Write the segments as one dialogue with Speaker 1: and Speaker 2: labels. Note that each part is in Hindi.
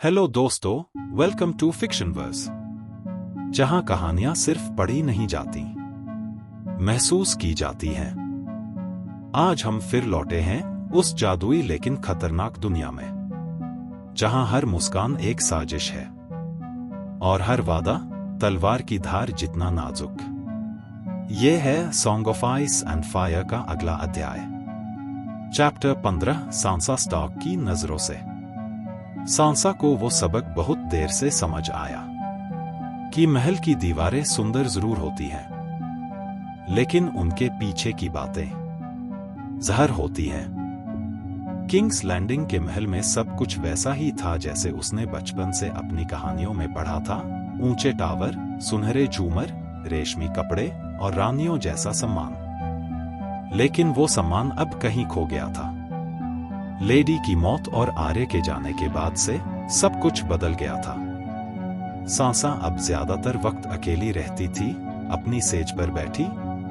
Speaker 1: हेलो दोस्तों, वेलकम टू फिक्शन वर्स, जहां कहानियां सिर्फ पढ़ी नहीं जाती, महसूस की जाती हैं। आज हम फिर लौटे हैं उस जादुई लेकिन खतरनाक दुनिया में, जहां हर मुस्कान एक साजिश है और हर वादा तलवार की धार जितना नाजुक। ये है song of ice and fire का अगला अध्याय। चैप्टर 15, सांसा स्टार्क की नजरों से। सांसा को वो सबक बहुत देर से समझ आया कि महल की दीवारें सुंदर जरूर होती हैं, लेकिन उनके पीछे की बातें जहर होती हैं। किंग्स लैंडिंग के महल में सब कुछ वैसा ही था जैसे उसने बचपन से अपनी कहानियों में पढ़ा था। ऊंचे टावर, सुनहरे झूमर, रेशमी कपड़े और रानियों जैसा सम्मान। लेकिन वो सम्मान अब कहीं खो गया था। लेडी की मौत और आर्य के जाने के बाद से सब कुछ बदल गया था। सांसा अब ज्यादातर वक्त अकेली रहती थी, अपनी सेज पर बैठी,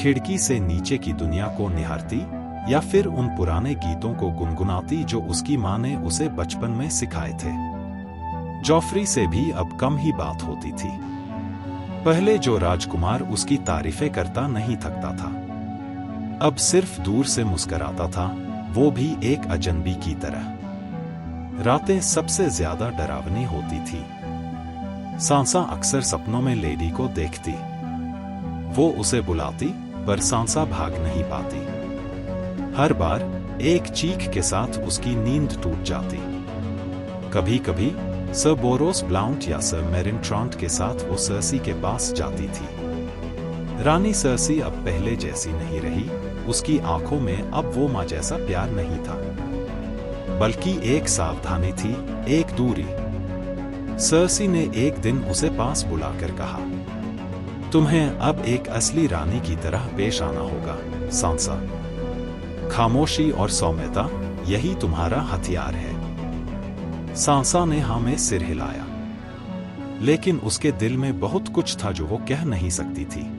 Speaker 1: खिड़की से नीचे की दुनिया को निहारती या फिर उन पुराने गीतों को गुनगुनाती जो उसकी माँ ने उसे बचपन में सिखाए थे। जॉफ्री से भी अब कम ही बात होती थी। पहले जो राजकुमार उसकी तारीफें करता नहीं थकता था, अब सिर्फ दूर से मुस्कुराता था, वो भी एक अजनबी की तरह। रातें सबसे ज्यादा डरावनी होती थी। सांसा अक्सर सपनों में लेडी को देखती। वो उसे बुलाती, पर सांसा भाग नहीं पाती। हर बार एक चीख के साथ उसकी नींद टूट जाती। कभी कभी सर बोरोस ब्लाउंट या सर मेरिन-ट्रांट के साथ वो सर्सी के पास जाती थी। रानी सर्सी अब पहले जैसी नहीं रही। उसकी आंखों में अब वो माँ जैसा प्यार नहीं था, बल्कि एक सावधानी थी, एक दूरी। सर्सी ने एक दिन उसे पास बुलाकर कहा, तुम्हें अब एक असली रानी की तरह पेश आना होगा सांसा। खामोशी और सौम्यता, यही तुम्हारा हथियार है। सांसा ने हाँ में सिर हिलाया, लेकिन उसके दिल में बहुत कुछ था जो वो कह नहीं सकती थी।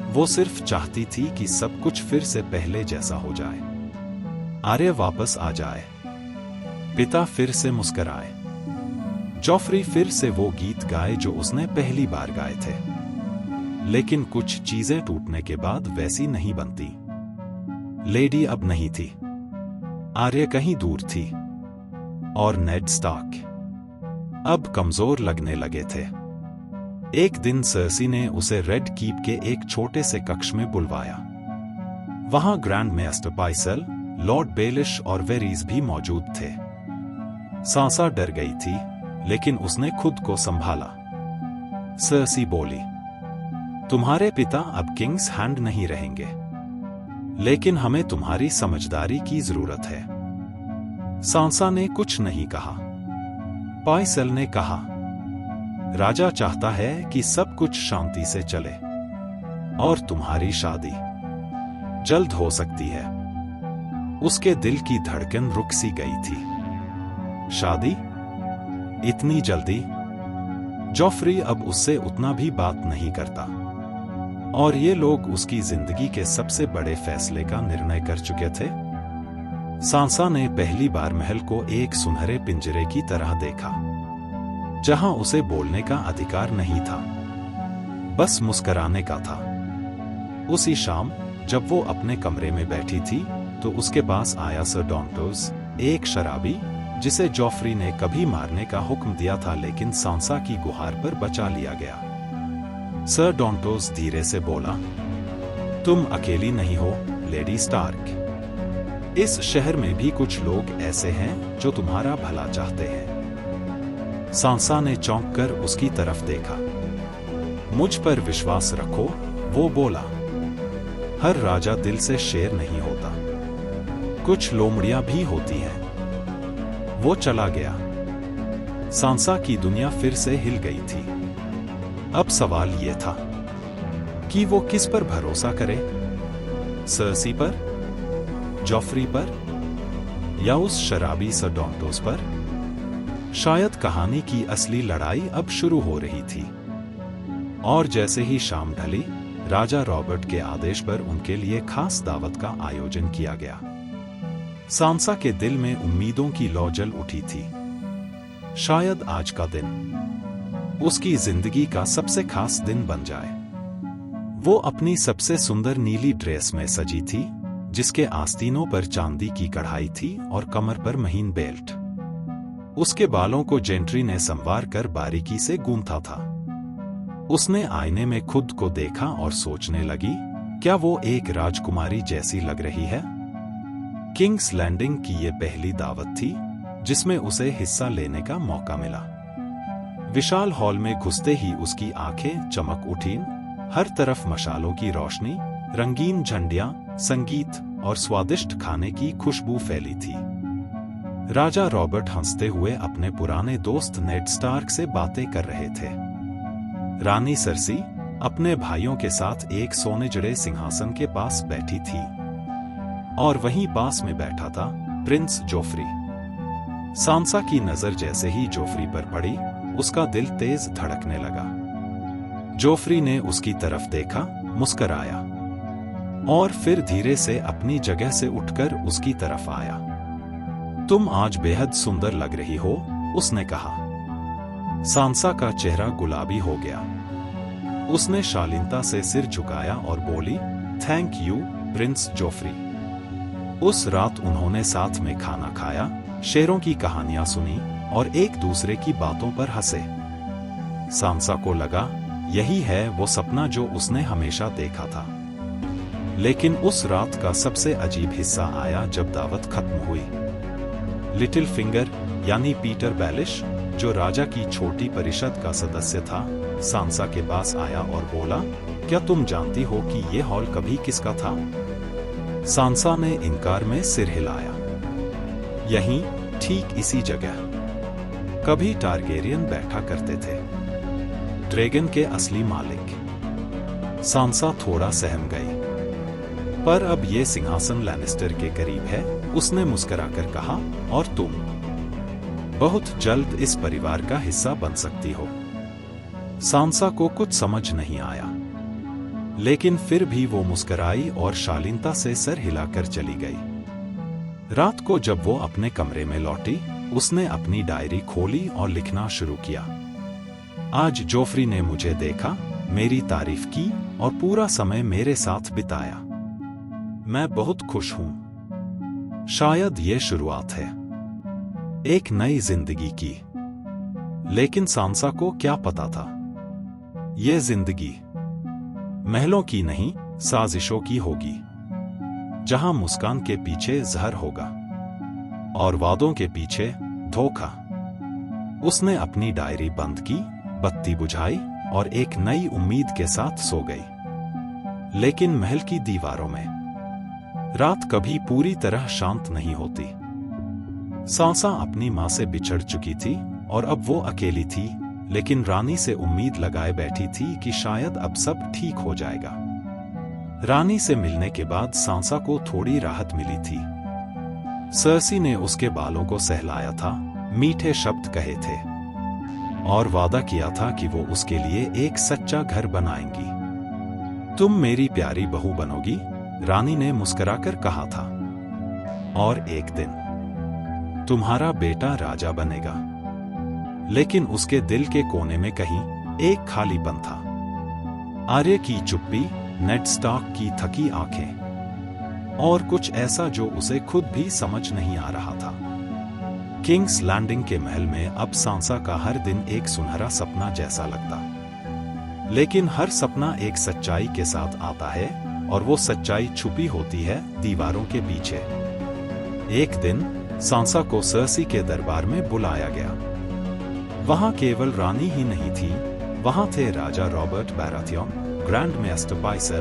Speaker 1: वो सिर्फ चाहती थी कि सब कुछ फिर से पहले जैसा हो जाए। आर्य वापस आ जाए, पिता फिर से मुस्कुराए, जॉफ्री फिर से वो गीत गाए जो उसने पहली बार गाए थे। लेकिन कुछ चीजें टूटने के बाद वैसी नहीं बनती। लेडी अब नहीं थी, आर्य कहीं दूर थी, और नेड स्टार्क अब कमजोर लगने लगे थे। एक दिन सर्सी ने उसे रेड कीप के एक छोटे से कक्ष में बुलवाया। वहां ग्रैंड मास्टर पाइसेल, लॉर्ड बेलिश और वेरीज भी मौजूद थे। सांसा डर गई थी, लेकिन उसने खुद को संभाला। सर्सी बोली, तुम्हारे पिता अब किंग्स हैंड नहीं रहेंगे, लेकिन हमें तुम्हारी समझदारी की जरूरत है। सांसा ने कुछ नहीं कहा। पाइसेल ने कहा, राजा चाहता है कि सब कुछ शांति से चले, और तुम्हारी शादी जल्द हो सकती है। उसके दिल की धड़कन रुक सी गई थी। शादी? इतनी जल्दी? जॉफ्री अब उससे उतना भी बात नहीं करता, और ये लोग उसकी जिंदगी के सबसे बड़े फैसले का निर्णय कर चुके थे। सांसा ने पहली बार महल को एक सुनहरे पिंजरे की तरह देखा, जहां उसे बोलने का अधिकार नहीं था, बस मुस्कुराने का था। उसी शाम जब वो अपने कमरे में बैठी थी, तो उसके पास आया सर डॉन्टोस, एक शराबी जिसे जॉफ्री ने कभी मारने का हुक्म दिया था, लेकिन सांसा की गुहार पर बचा लिया गया। सर डॉन्टोस धीरे से बोला, तुम अकेली नहीं हो लेडी स्टार्क। इस शहर में भी कुछ लोग ऐसे हैं जो तुम्हारा भला चाहते हैं। सांसा ने चौंक कर उसकी तरफ देखा। मुझ पर विश्वास रखो, वो बोला। हर राजा दिल से शेर नहीं होता, कुछ लोमड़ियां भी होती हैं। वो चला गया। सांसा की दुनिया फिर से हिल गई थी। अब सवाल ये था कि वो किस पर भरोसा करे, सर्सी पर, जॉफ्री पर, या उस शराबी सर डॉन्टोस पर। शायद कहानी की असली लड़ाई अब शुरू हो रही थी। और जैसे ही शाम ढली, राजा रॉबर्ट के आदेश पर उनके लिए खास दावत का आयोजन किया गया। सांसा के दिल में उम्मीदों की लौ जल उठी थी। शायद आज का दिन उसकी जिंदगी का सबसे खास दिन बन जाए। वो अपनी सबसे सुंदर नीली ड्रेस में सजी थी, जिसके आस्तीनों पर चांदी की कढ़ाई थी और कमर पर महीन बेल्ट। उसके बालों को जेंट्री ने संवार कर बारीकी से गूंथा था। उसने आईने में खुद को देखा और सोचने लगी, क्या वो एक राजकुमारी जैसी लग रही है? किंग्स लैंडिंग की ये पहली दावत थी जिसमें उसे हिस्सा लेने का मौका मिला। विशाल हॉल में घुसते ही उसकी आंखें चमक उठीं। हर तरफ मशालों की रोशनी, रंगीन झंडियां, संगीत और स्वादिष्ट खाने की खुशबू फैली थी। राजा रॉबर्ट हंसते हुए अपने पुराने दोस्त नेड स्टार्क से बातें कर रहे थे। रानी सर्सी अपने भाइयों के साथ एक सोने जड़े सिंहासन के पास बैठी थी और वहीं पास में बैठा था प्रिंस जोफ्री। सांसा की नजर जैसे ही जोफ्री पर पड़ी, उसका दिल तेज धड़कने लगा। जोफ्री ने उसकी तरफ देखा, मुस्कुराया और फिर धीरे से अपनी जगह से उठकर उसकी तरफ आया। तुम आज बेहद सुंदर लग रही हो, उसने कहा। सांसा का चेहरा गुलाबी हो गया। उसने शालीनता से सिर झुकाया और बोली, थैंक यू प्रिंस जोफ्री। उस रात उन्होंने साथ में खाना खाया, शेरों की कहानियां सुनी और एक दूसरे की बातों पर हंसे। सांसा को लगा यही है वो सपना जो उसने हमेशा देखा था। लेकिन उस रात का सबसे अजीब हिस्सा आया जब दावत खत्म हुई। लिटिल फिंगर यानी पीटर बैलिश, जो राजा की छोटी परिषद का सदस्य था, सांसा के पास आया और बोला, क्या तुम जानती हो कि यह हॉल कभी किसका था? सांसा ने इनकार में सिर हिलाया। यहीं, ठीक इसी जगह कभी टारगेरियन बैठा करते थे, ड्रैगन के असली मालिक। सांसा थोड़ा सहम गई, पर अब ये सिंहासन लैनिस्टर के करीब है, उसने मुस्कुराकर कहा, और तुम बहुत जल्द इस परिवार का हिस्सा बन सकती हो। सांसा को कुछ समझ नहीं आया, लेकिन फिर भी वो मुस्कुराई और शालीनता से सर हिलाकर चली गई। रात को जब वो अपने कमरे में लौटी, उसने अपनी डायरी खोली और लिखना शुरू किया। आज जोफ्री ने मुझे देखा, मेरी तारीफ की और पूरा समय मेरे साथ बिताया। मैं बहुत खुश हूं। शायद ये शुरुआत है एक नई जिंदगी की। लेकिन सांसा को क्या पता था, ये जिंदगी महलों की नहीं, साजिशों की होगी, जहां मुस्कान के पीछे जहर होगा और वादों के पीछे धोखा। उसने अपनी डायरी बंद की, बत्ती बुझाई और एक नई उम्मीद के साथ सो गई। लेकिन महल की दीवारों में रात कभी पूरी तरह शांत नहीं होती। सांसा अपनी मां से बिछड़ चुकी थी और अब वो अकेली थी, लेकिन रानी से उम्मीद लगाए बैठी थी कि शायद अब सब ठीक हो जाएगा। रानी से मिलने के बाद सांसा को थोड़ी राहत मिली थी। सर्सी ने उसके बालों को सहलाया था, मीठे शब्द कहे थे और वादा किया था कि वो उसके लिए एक सच्चा घर बनाएंगी। तुम मेरी प्यारी बहू बनोगी, रानी ने मुस्कुराकर कहा था, और एक दिन तुम्हारा बेटा राजा बनेगा। लेकिन उसके दिल के कोने में कहीं एक खालीपन था। आर्य की चुप्पी, नेड स्टार्क की थकी आंखें और कुछ ऐसा जो उसे खुद भी समझ नहीं आ रहा था। किंग्स लैंडिंग के महल में अब सांसा का हर दिन एक सुनहरा सपना जैसा लगता। लेकिन हर सपना एक सच्चाई के साथ आता है और वो सच्चाई छुपी होती है दीवारों के पीछे। एक दिन सांसा को सर्सी के दरबार में बुलाया गया। वहां केवल रानी ही नहीं थी, वहां थे राजा रॉबर्ट बैराथियन, ग्रैंड मास्टर पाइसेल,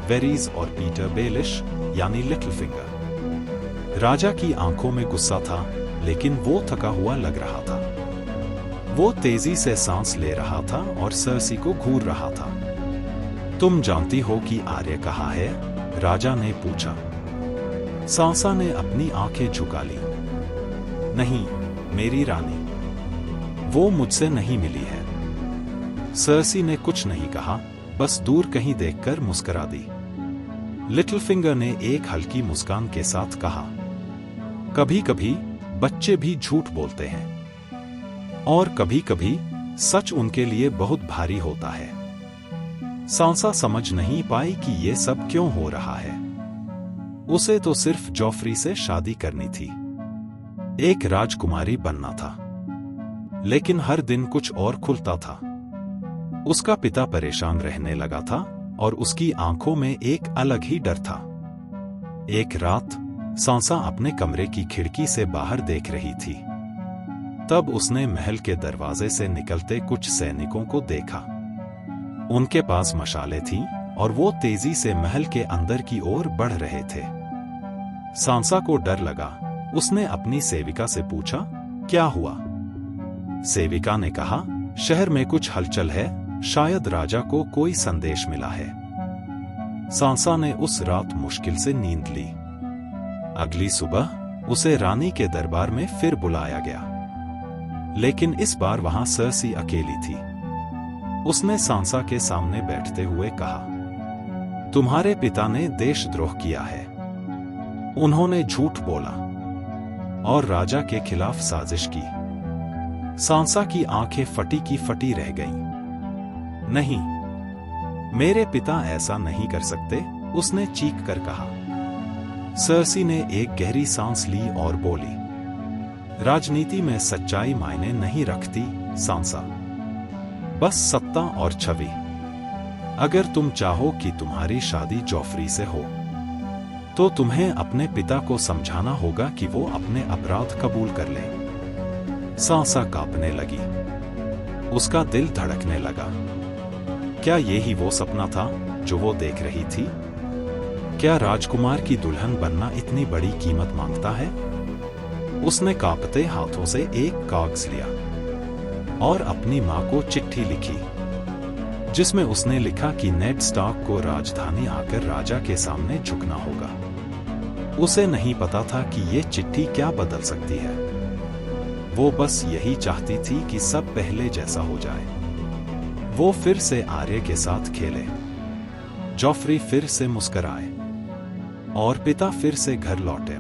Speaker 1: वेरीज और पीटर बेलिश यानी लिटिल फिंगर। राजा की आंखों में गुस्सा था, लेकिन वो थका हुआ लग रहा था। वो तेजी से सांस ले रहा था और सर्सी को घूर रहा था। तुम जानती हो कि आर्य कहाँ है? राजा ने पूछा। सांसा ने अपनी आंखें झुका ली। नहीं, मेरी रानी, वो मुझसे नहीं मिली है। सर्सी ने कुछ नहीं कहा, बस दूर कहीं देखकर मुस्कुरा दी। लिटिल फिंगर ने एक हल्की मुस्कान के साथ कहा, कभी कभी बच्चे भी झूठ बोलते हैं। और कभी-कभी सच उनके लिए बहुत भारी होता है। सांसा समझ नहीं पाई कि ये सब क्यों हो रहा है। उसे तो सिर्फ जॉफ्री से शादी करनी थी, एक राजकुमारी बनना था, लेकिन हर दिन कुछ और खुलता था। उसका पिता परेशान रहने लगा था और उसकी आंखों में एक अलग ही डर था। एक रात सांसा अपने कमरे की खिड़की से बाहर देख रही थी। तब उसने महल के दरवाजे से निकलते कुछ सैनिकों को देखा। उनके पास मशालें थीं और वो तेजी से महल के अंदर की ओर बढ़ रहे थे। सांसा को डर लगा। उसने अपनी सेविका से पूछा, क्या हुआ? सेविका ने कहा, शहर में कुछ हलचल है, शायद राजा को कोई संदेश मिला है। सांसा ने उस रात मुश्किल से नींद ली। अगली सुबह उसे रानी के दरबार में फिर बुलाया गया, लेकिन इस बार वहां सर्सी अकेली थी। उसने सांसा के सामने बैठते हुए कहा, तुम्हारे पिता ने देशद्रोह किया है। उन्होंने झूठ बोला और राजा के खिलाफ साजिश की। सांसा की आंखें फटी की फटी रह गईं। नहीं, मेरे पिता ऐसा नहीं कर सकते, उसने चीख कर कहा। सर्सी ने एक गहरी सांस ली और बोली, राजनीति में सच्चाई मायने नहीं रखती सांसा, बस सत्ता और छवि। अगर तुम चाहो कि तुम्हारी शादी जॉफ्री से हो, तो तुम्हें अपने पिता को समझाना होगा कि वो अपने अपराध कबूल कर ले। सांसा कांपने लगी। उसका दिल धड़कने लगा। क्या यही वो सपना था जो वो देख रही थी? क्या राजकुमार की दुल्हन बनना इतनी बड़ी कीमत मांगता है? उसने कांपते हाथों से एक कागज लिया और अपनी मां को चिट्ठी लिखी, जिसमें उसने लिखा कि नेड स्टार्क को राजधानी आकर राजा के सामने झुकना होगा। उसे नहीं पता था कि ये चिट्ठी क्या बदल सकती है। वो बस यही चाहती थी कि सब पहले जैसा हो जाए। वो फिर से आर्य के साथ खेले, जॉफ्री फिर से मुस्कुराए और पिता फिर से घर लौटे।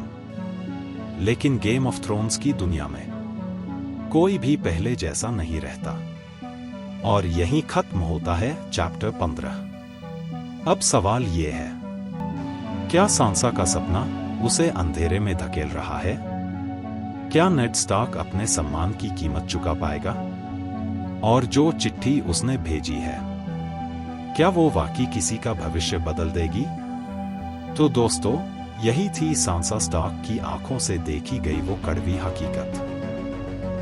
Speaker 1: लेकिन गेम ऑफ थ्रोन्स की दुनिया में कोई भी पहले जैसा नहीं रहता। और यहीं खत्म होता है चैप्टर 15। अब सवाल ये है, क्या सांसा का सपना उसे अंधेरे में धकेल रहा है? क्या नेड स्टार्क अपने सम्मान की कीमत चुका पाएगा? और जो चिट्ठी उसने भेजी है, क्या वो वाकई किसी का भविष्य बदल देगी? तो दोस्तों, यही थी सांसा स्टार्क की आंखों से देखी गई वो कड़वी हकीकत,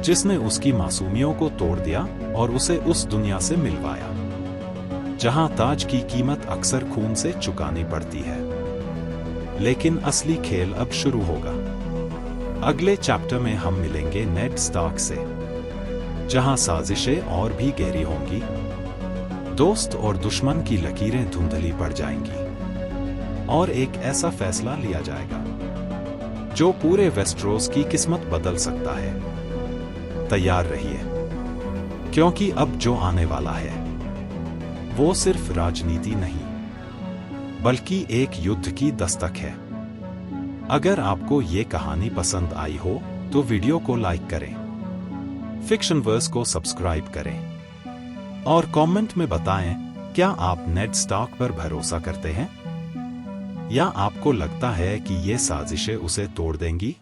Speaker 1: जिसने उसकी मासूमियों को तोड़ दिया और उसे उस दुनिया से मिलवाया जहां ताज की कीमत अक्सर खून से चुकानी पड़ती है। लेकिन असली खेल अब शुरू होगा। अगले चैप्टर में हम मिलेंगे नेड स्टार्क से, जहां साजिशें और भी गहरी होंगी, दोस्त और दुश्मन की लकीरें धुंधली पड़ जाएंगी और एक ऐसा फैसला लिया जाएगा जो पूरे वेस्टरोस की किस्मत बदल सकता है। तैयार रहिए, क्योंकि अब जो आने वाला है वो सिर्फ राजनीति नहीं, बल्कि एक युद्ध की दस्तक है। अगर आपको ये कहानी पसंद आई हो तो वीडियो को लाइक करें, फिक्शनवर्स को सब्सक्राइब करें और कमेंट में बताएं, क्या आप नेड स्टार्क पर भरोसा करते हैं या आपको लगता है कि ये साजिशें उसे तोड़ देंगी?